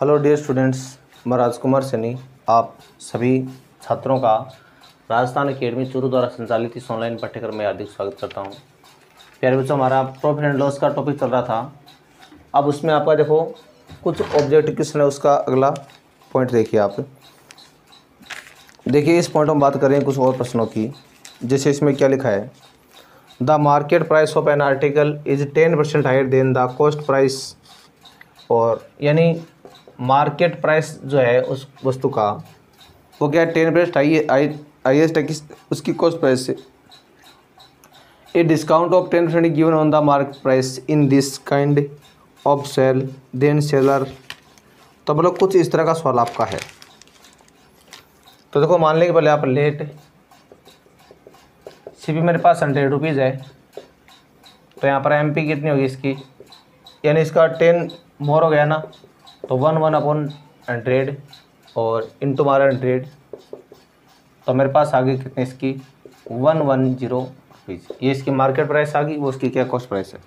Hello dear students, मैं राजकुमार सैनी आप सभी छात्रों का राजस्थान अकेडमी चूरू द्वारा संचालित इस ऑनलाइन पाठ्यक्रम में हार्दिक स्वागत करता हूं। प्यारे बच्चों, हमारा प्रॉफिट एंड लॉस का टॉपिक चल रहा था। अब उसमें आपका देखो कुछ ऑब्जेक्टिव क्वेश्चन है, उसका अगला पॉइंट देखिए। आप देखिए, इस पॉइंट में बात करें कुछ और प्रश्नों की। जैसे इसमें क्या लिखा है, the market price of an article is 10% higher than the cost price. और यानी मार्केट प्राइस जो है उस वस्तु का वो क्या है, 10% हाईएस्ट है उसकी कॉस्ट प्राइस से। A discount of 10% given on the market price in this kind of sale then seller. तो मतलब कुछ इस तरह का सवाल आपका है। तो देखो, मान लें कि पहले आप लेट सीपी मेरे पास 100 रुपीज़ है, तो यहाँ पर एमपी कितनी होगी इसकी, यानी इसका 10 मोर हो गया ना, तो 1/100 और इंटू मारा 100, तो मेरे पास आ गई कितनी इसकी 110 रुपीज़। ये इसकी मार्केट प्राइस आ गई, वो उसकी क्या कॉस्ट प्राइस है।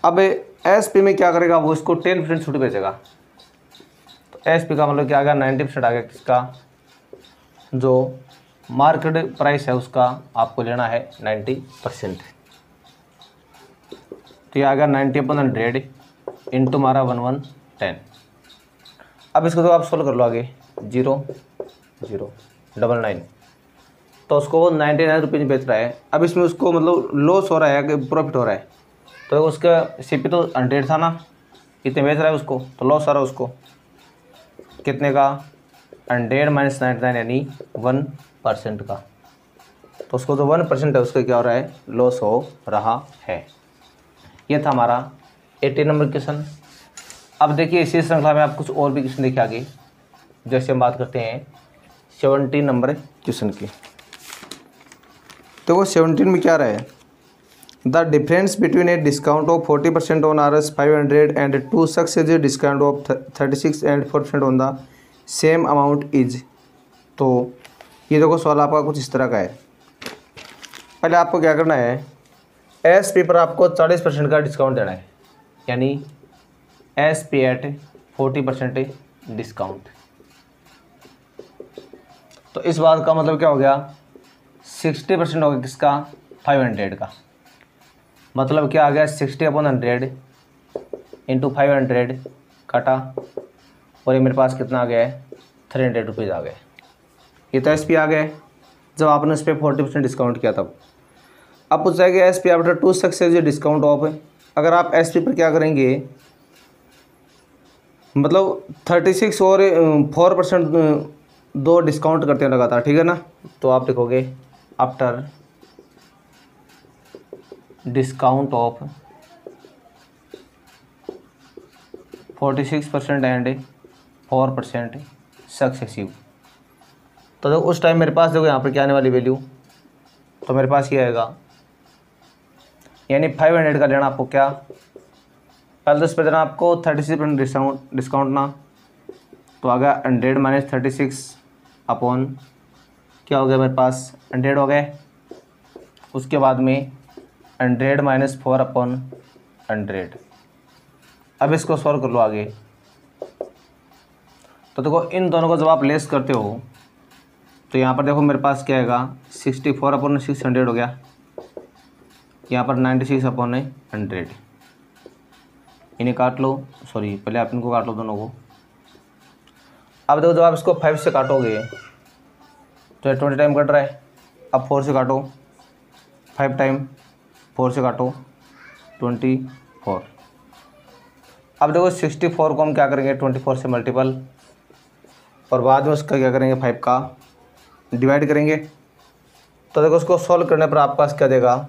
अब एसपी में क्या करेगा, वो इसको 10% छूट बेचेगा। तो एसपी का मतलब क्या आ गया, 90% आ गया किसका, जो मार्केट प्राइस है उसका आपको लेना है 90%। तो ये आ गया 90/100 इंटू मारा 1110। अब इसको तो आप सोल्व कर लो आगे, 0 0 99, तो उसको वो 99 रुपीज़ बेच रहा है। अब इसमें उसको मतलब लॉस हो रहा है कि प्रॉफिट हो रहा है, तो उसका सीपी तो 100 था ना, कितने बेच रहा है उसको, तो लॉस आ रहा है उसको कितने का, 100 - 99 यानी 1% का। तो उसको जो 1% है उसका क्या हो रहा है, लॉस हो रहा है। ये था हमारा 80 नंबर क्वेश्चन। अब देखिए, इसी श्रृंखला में आप कुछ और भी क्वेश्चन देखिए आगे। जैसे हम बात करते हैं 17 नंबर क्वेश्चन की। तो वो 17 में क्या रहा है, the difference between A discount of 40% on RS 500 and two successive discount of 36 and 4% on the same amount is. तो ये देखो सवाल आपका कुछ इस तरह का है। पहले आपको क्या करना है, एसपी पर आपको 40% का डिस्काउंट देना है, यानी एसपी एट 40% डिस्काउंट। तो इस बात का मतलब क्या हो गया, 60% हो गया किसका, 500 का। मतलब क्या आ गया, 60/100 इंटू 500 काटा, और ये मेरे पास कितना आ गया है, 300 रुपीज़ आ गए। ये तो एसपी आ गए जब आपने उस पर 40% डिस्काउंट किया तब। अब पूछा है कि SP after two successive discount of. अगर आप एसपी पर क्या करेंगे, मतलब 36 और 4% दो डिस्काउंट करते हैं लगातार, ठीक है ना। तो आप लिखोगे after discount of 46% and 4% successive. तो देखो उस टाइम मेरे पास देखो यहाँ पर क्या आने वाली वैल्यू, तो मेरे पास ये आएगा, यानी 500 का लेना आपको क्या, पहले 10 पे देना आपको 36% डिस्काउंट ना, तो आ गया 100 - 36 अपॉन क्या हो गया, मेरे पास 100 हो गए। उसके बाद में 100 - 4/100। अब इसको सॉल्व कर लो आगे। तो देखो इन दोनों को जब आप लेस करते हो तो यहाँ पर देखो मेरे पास क्या आएगा, 64/600 हो गया, यहाँ पर 96/100। इन्हें काट लो, सॉरी पहले आप इनको काट लो दोनों को। अब देखो जब आप इसको 5 से काटोगे तो 20 टाइम कट रहा है। अब 4 से काटो, 5 टाइम 4 से काटो 24। अब देखो 64 को हम क्या करेंगे, 24 से मल्टीपल, और बाद में उसका क्या करेंगे, 5 का डिवाइड करेंगे। तो देखो उसको सॉल्व करने पर आपके पास क्या देगा,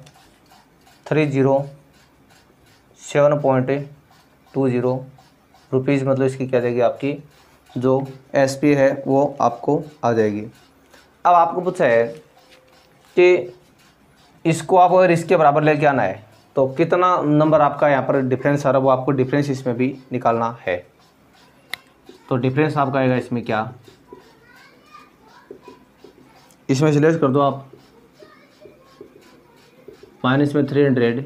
307.20 रुपीज़। मतलब इसकी क्या देगी, आपकी जो एसपी है वो आपको आ जाएगी। अब आपको पूछा है कि इसको आप अगर इसके बराबर लेके आना है तो कितना नंबर आपका यहाँ पर डिफरेंस आ रहा है, वो आपको डिफरेंस इसमें भी निकालना है। तो डिफरेंस आपका आएगा इसमें क्या, इसमें सिलेक्ट कर दो आप, माइनस में 300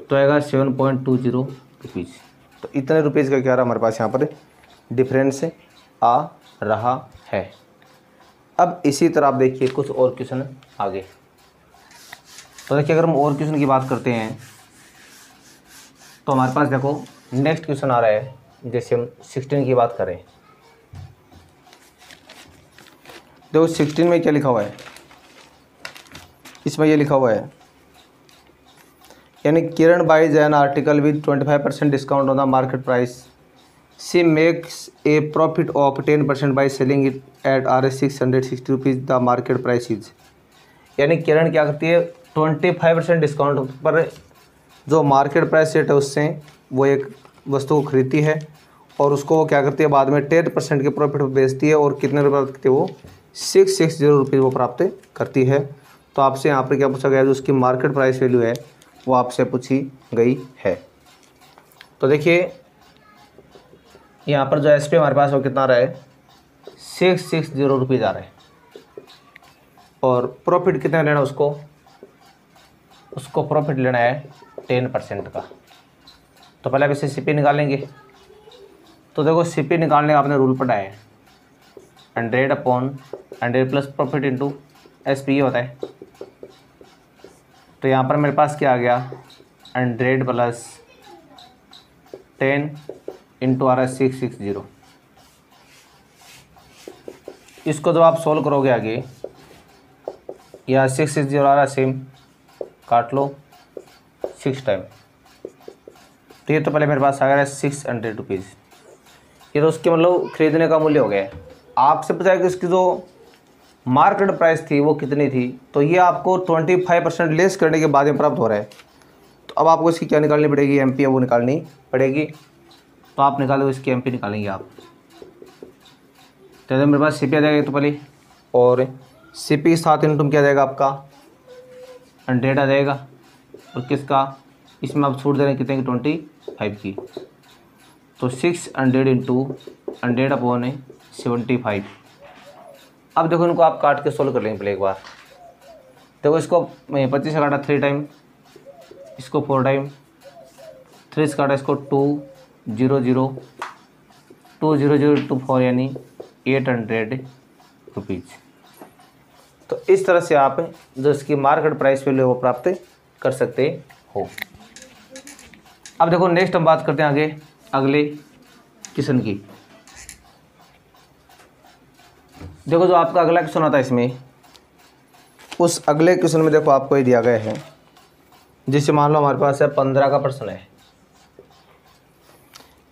तो आएगा 7.20 रुपीज़। तो इतने रुपीज़ का क्या रहा हमारे पास यहाँ पर डिफरेंस आ रहा है। अब इसी तरह आप देखिए कुछ और क्वेश्चन आगे। तो देखिए अगर हम और क्वेश्चन की बात करते हैं तो हमारे पास देखो नेक्स्ट क्वेश्चन आ रहा है, जैसे हम 16 की बात करें। देखो 16 में क्या लिखा हुआ है, इसमें ये लिखा हुआ है यानी Kiran buys an article with 25% discount on the market price, she makes a profit of 10% by selling it at Rs 660 rupees, the market price is. यानी किरण क्या करती है 25% डिस्काउंट पर जो मार्केट प्राइस रेट है उससे वो एक वस्तु को खरीदती है और उसको वो क्या करती है बाद में 10% के प्रॉफिट पर बेचती है और कितने रुपये प्राप्त करती है वो 660 रुपीज़ वो प्राप्त करती है। तो आपसे यहाँ पर क्या पूछा गया, जो उसकी मार्केट प्राइस वैल्यू है वो आपसे पूछी गई है। तो देखिए यहाँ पर जो SP हमारे पास वो कितना आ रहा है 660 रुपीज़ आ रहा है और प्रॉफिट कितना लेना उसको प्रॉफिट लेना है 10% का। तो पहले आप इसे CP निकालेंगे। तो देखो CP निकालने का आपने रूल पढ़ा है 100/100 प्लस प्रॉफिट इंटू SP ये होता है। तो यहाँ पर मेरे पास क्या आ गया 100 प्लस 10 इंटू आ रहा है 660। इसको जब आप सोल्व करोगे आगे, या 660 आ रहा है सेम, काट लो 6 टाइम। तो ये तो पहले मेरे पास आ गया 600 रुपीज़। ये तो उसके मतलब खरीदने का मूल्य हो गया है। आपसे पूछा है कि इसकी जो मार्केट प्राइस थी वो कितनी थी, तो ये आपको 25% लेस करने के बाद में प्राप्त हो रहा है। तो अब आपको इसकी क्या निकालनी पड़ेगी, MP है वो निकालनी पड़ेगी। तो आप निकालो इसकी MP निकालेंगे आप। तो मेरे पास CP आ जाएगा तो पहले, और CP के साथ इंटू क्या जाएगा आपका 100 आ जाएगा, और किसका इसमें आप छूट दे रहे हैं कितने की 25 की। तो 600 इंटू 100/75। अब देखो इनको आप काट के सोल्व कर लेंगे पहले एक बार। देखो इसको 25 से काटा 3 टाइम, इसको 4 टाइम, 3 से काटा इसको 200 200 4 यानी 800 रुपीज़। तो इस तरह से आप जो इसकी मार्केट प्राइस वैल्यू वो प्राप्त कर सकते हो। अब देखो नेक्स्ट हम बात करते हैं आगे अगले क्वेश्चन की। देखो जो आपका अगला क्वेश्चन आता है इसमें, उस अगले क्वेश्चन में देखो आपको ये दिया गया है, जिससे मान लो हमारे पास है 15 का प्रश्न है।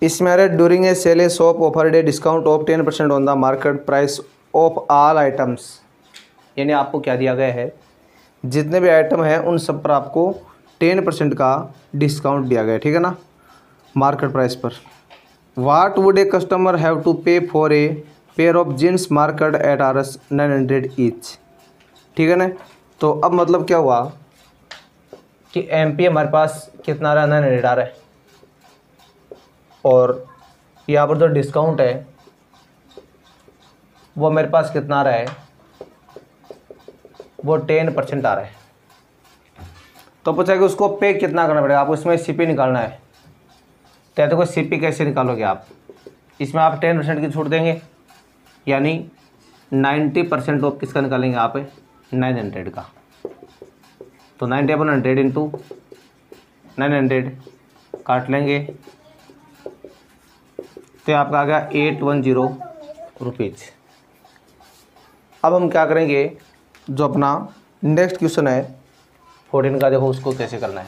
इसमें अरे during a sale a shop offer day discount of 10% on the market price of all items. यानी आपको क्या दिया गया है, जितने भी आइटम हैं उन सब पर आपको 10% का डिस्काउंट दिया गया है, ठीक है ना, मार्केट प्राइस पर। What would a customer have to pay for a pair of jeans market at Rs 900 each, ठीक है ना। तो अब मतलब क्या हुआ कि MP हमारे पास कितना आ रहा है 900 आ रहा है, और यहाँ पर जो डिस्काउंट है वो मेरे पास कितना आ रहा है, वो 10% आ रहा है। तो पूछा कि उसको पे कितना करना पड़ेगा, आपको इसमें CP निकालना है। तो देखो CP कैसे निकालोगे आप, इसमें आप 10% की छूट देंगे, यानी 90% ऑफ किसका निकालेंगे आप 900 का। तो 90/100 इंटू 900 काट लेंगे, तो आपका आ गया 810 रुपीज़। अब हम क्या करेंगे, जो अपना नेक्स्ट क्वेश्चन है 14 का, देखो उसको कैसे करना है।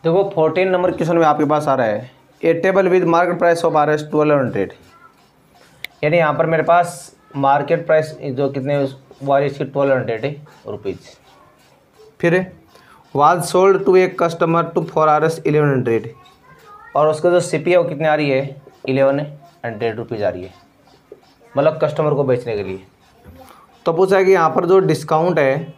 देखो 14 नंबर क्वेश्चन में आपके पास आ रहा है a table with market price of Rs 1200। यानी यहाँ पर मेरे पास मार्केट प्राइस जो कितने वो आ रही है इसकी 1200 रुपीज़। फिर was sold to a customer to for Rs 1100, और उसका जो CP है वो कितने आ रही है 1100 रुपीज़ आ रही है, मतलब कस्टमर को बेचने के लिए। तो पूछा है कि यहाँ पर जो डिस्काउंट है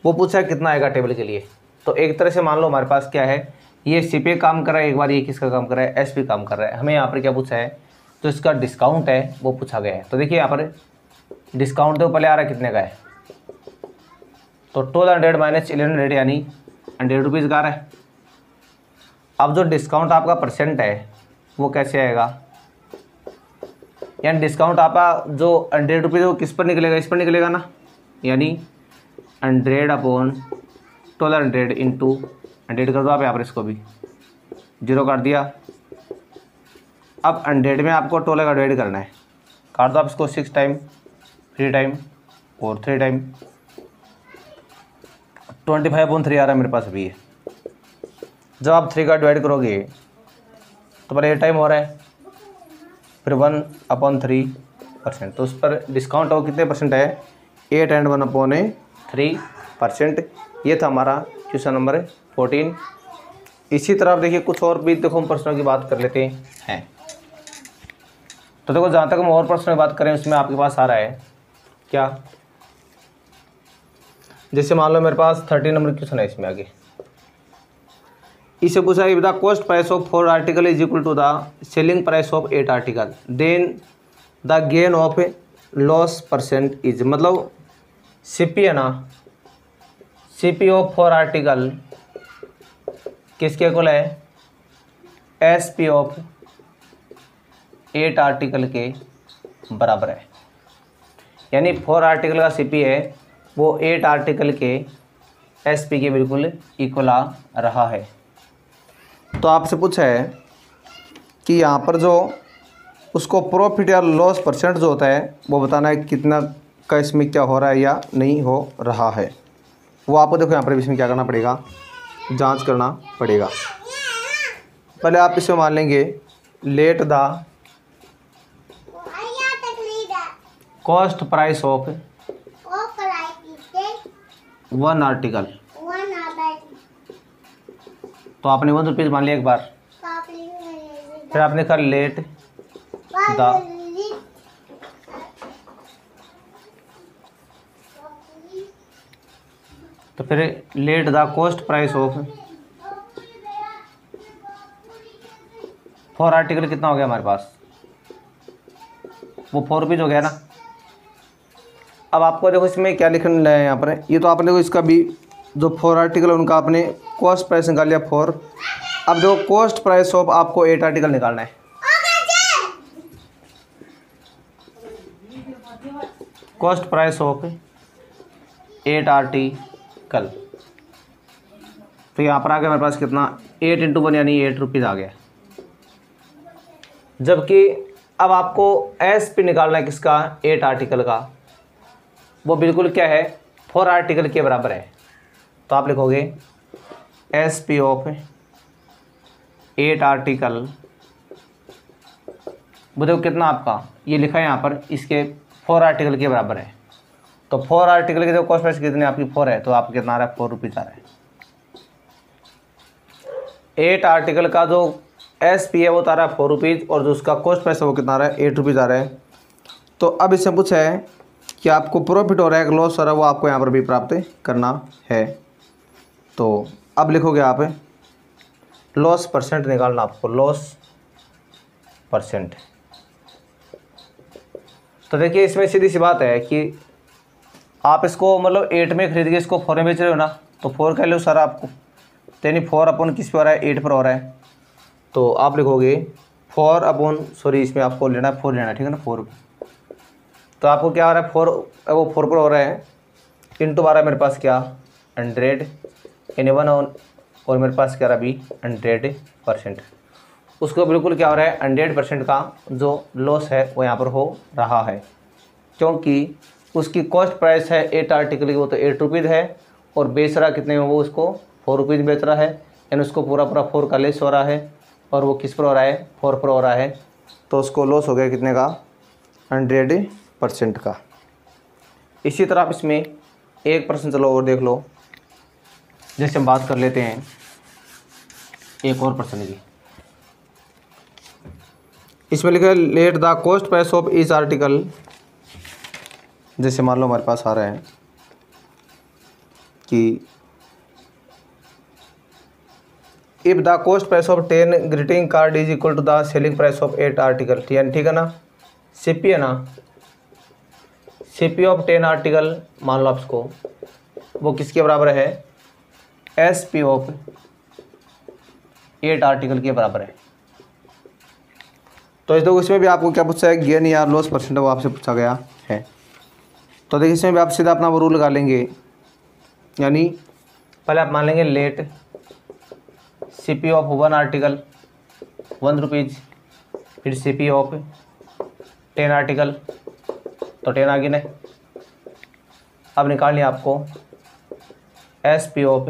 वो पूछा है कितना आएगा टेबल के लिए। तो एक तरह से मान लो हमारे पास क्या है, ये CP काम कर रहा है, एक बार ये किसका काम कर रहा है SP काम कर रहा है। हमें यहाँ पर क्या पूछा है, तो इसका डिस्काउंट है वो पूछा गया है। तो देखिए यहाँ पर डिस्काउंट तो पहले आ रहा है कितने का है, तो 1200 माइनस 1100 यानी 100 रुपीज़ का आ रहा है। अब जो डिस्काउंट आपका परसेंट है वो कैसे आएगा, यानी डिस्काउंट आपका जो 100 रुपीज़ वो किस पर निकलेगा, इस पर निकलेगा ना, यानी 100 अपॉन 1200 इंटू 100 कर दो आप यहाँ पर, इसको भी 0 काट दिया। अब 100 में आपको 12 का डिवाइड करना है, काट दो आप इसको 6 टाइम, 3 टाइम और 3 टाइम, 25/3 आ रहा है मेरे पास अभी है। जब आप 3 का डिवाइड करोगे तो पहले 8 टाइम हो रहा है, फिर 1/3%, तो उस पर डिस्काउंट हो कितने परसेंट है, 8 and 1/3%। ये था हमारा क्वेश्चन नंबर 14। इसी तरह आप देखिए कुछ और भी देखो हम प्रश्नों की बात कर लेते हैं। तो देखो जहाँ तक हम और प्रश्नों की बात करें उसमें आपके पास आ रहा है क्या, जैसे मान लो मेरे पास 30 नंबर क्वेश्चन है इसमें आगे, इसे पूछा है the cost price of 4 article is equal to the selling price of 8 article, then the gain of loss percent is, मतलब सीपी है ना, सीपी ऑफ 4 आर्टिकल किसके इक्वल है, एसपी ऑफ 8 आर्टिकल के बराबर है। यानी 4 आर्टिकल का सीपी है वो 8 आर्टिकल के एसपी के बिल्कुल इक्वल आ रहा है। तो आपसे पूछा है कि यहाँ पर जो उसको प्रॉफिट या लॉस परसेंट जो होता है वो बताना है कितना का इसमें क्या हो रहा है या नहीं हो रहा है, वो आपको देखो यहाँ पर इसमें क्या करना पड़ेगा, जांच करना पड़ेगा। पहले आप इसमें मान लेंगे late the cost price of 1 article, तो आपने 1 रुपीज़ मान लिया एक बार, फिर आपने कहा लेट द, तो फिर late the cost price of 4 article कितना हो गया हमारे पास, वो 4 रुपीज़ हो गया ना। अब आपको देखो इसमें क्या लिखना है यहाँ पर, ये तो आपने देखो इसका भी जो 4 आर्टिकल है उनका आपने कॉस्ट प्राइस निकाल लिया 4। अब जो कॉस्ट प्राइस ऑफ आपको 8 आर्टिकल निकालना है, कॉस्ट प्राइस ऑफ 8 आर्टिकल, तो यहाँ पर आ गया मेरे पास कितना, 8 × 1 यानी 8 रुपीज़ आ गया। जबकि अब आपको एस पी निकालना है किसका, 8 आर्टिकल का, वो बिल्कुल क्या है 4 आर्टिकल के बराबर है। तो आप लिखोगे एस पी ऑफ 8 आर्टिकल, वो देखो कितना आपका ये लिखा है यहाँ पर, इसके 4 आर्टिकल के बराबर है। तो 4 आर्टिकल के जो कॉस्ट प्राइस कितनी आपकी 4 है, तो आपको कितना आ रहा है, 4 रुपीज़ आ रहा है। 8 आर्टिकल का जो एस पी है वो आ रहा है 4 रुपीज़, और जो उसका कॉस्ट प्राइस है वो कितना आ रहा है, 8 रुपीज़ आ रहा है। तो अब इससे पूछा है कि आपको प्रॉफिट हो रहा है कि लॉस हो रहा है, वो आपको यहाँ पर भी प्राप्त करना है। तो अब लिखोगे आप लॉस परसेंट निकालना, आपको लॉस परसेंट। तो देखिए इसमें सीधी सी बात है कि आप इसको मतलब 8 में खरीद के इसको 4 में बेच रहे हो ना, तो 4 कह लो सर आपको, तो यानी 4 अपॉन किस पे हो रहा है, 8 पर हो रहा है। तो आप लिखोगे 4 अपॉन, सॉरी इसमें आपको लेना है 4 लेना है, ठीक है ना, 4। तो आपको क्या हो रहा है, 4 वो 4 पर हो रहा है, इंटू आ रहा है मेरे पास क्या 100 यानी 1 और मेरे पास क्या रहा अभी 100%। उसको बिल्कुल क्या हो रहा है 100% का जो लॉस है वो यहाँ पर हो रहा है, क्योंकि उसकी कॉस्ट प्राइस है 8 आर्टिकल की, वो तो 8 रुपीज़ है, और बेच रहा कितने में, वो उसको 4 रुपीज़ बेच रहा है, यानी उसको पूरा 4 का लेस हो रहा है, और वो किस पर हो रहा है 4 पर हो रहा है। तो उसको लॉस हो गया कितने का 100% का। इसी तरह आप इसमें एक प्रश्न चलो और देख लो, जैसे हम बात कर लेते हैं एक और प्रश्न की। इसमें लिखा है let the cost price of each article, जैसे मान लो हमारे पास आ रहा है कि if the cost price of 10 greeting card is equal to the selling price of 8 article, ठीक है ना, सीपी है ना, सीपी ऑफ 10 आर्टिकल मान लो आप इसको, वो किसके बराबर है, एस पी ऑफ 8 आर्टिकल के बराबर है। तो देखो इसमें भी आपको क्या पूछा है, गेन या लॉस परसेंट वो आपसे पूछा गया है। तो देखिए इसमें भी आप सीधा अपना वो रूल लगा लेंगे, यानी पहले आप मान लेंगे let C P of 1 article 1 rupees, फिर सी पी ऑफ 10 आर्टिकल तो 10 आ गए। अब निकालनी आपको एस पी ऑफ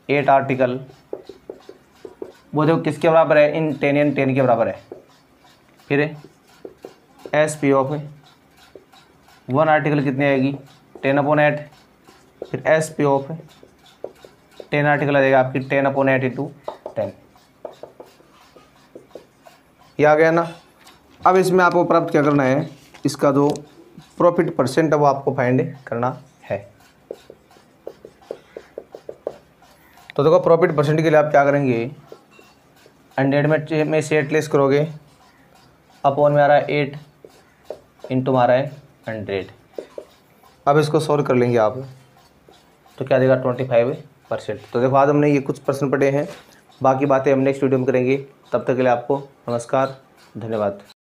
8 आर्टिकल, वो देखो किसके बराबर है, इन 10 के बराबर है। फिर एस पी ऑफ 1 आर्टिकल कितनी आएगी 10/8, फिर एस पी ऑफ 10 आर्टिकल आ जाएगा आपकी 10/8 × 10। ये आ गया ना। अब इसमें आपको प्राप्त क्या करना है, इसका जो प्रॉफिट परसेंट है वो आपको फाइंड करना है। तो देखो प्रॉफिट परसेंट के लिए आप क्या करेंगे, 100 में से 8 लेस करोगे, अपॉन में आ रहा है 8 इंटू मारा है 100। अब इसको सॉल्व कर लेंगे आप तो क्या देगा 25%। तो देखो आज हमने ये कुछ प्रश्न पढ़े हैं, बाकी बातें हम नेक्स्ट वीडियो में करेंगे। तब तक के लिए आपको नमस्कार, धन्यवाद।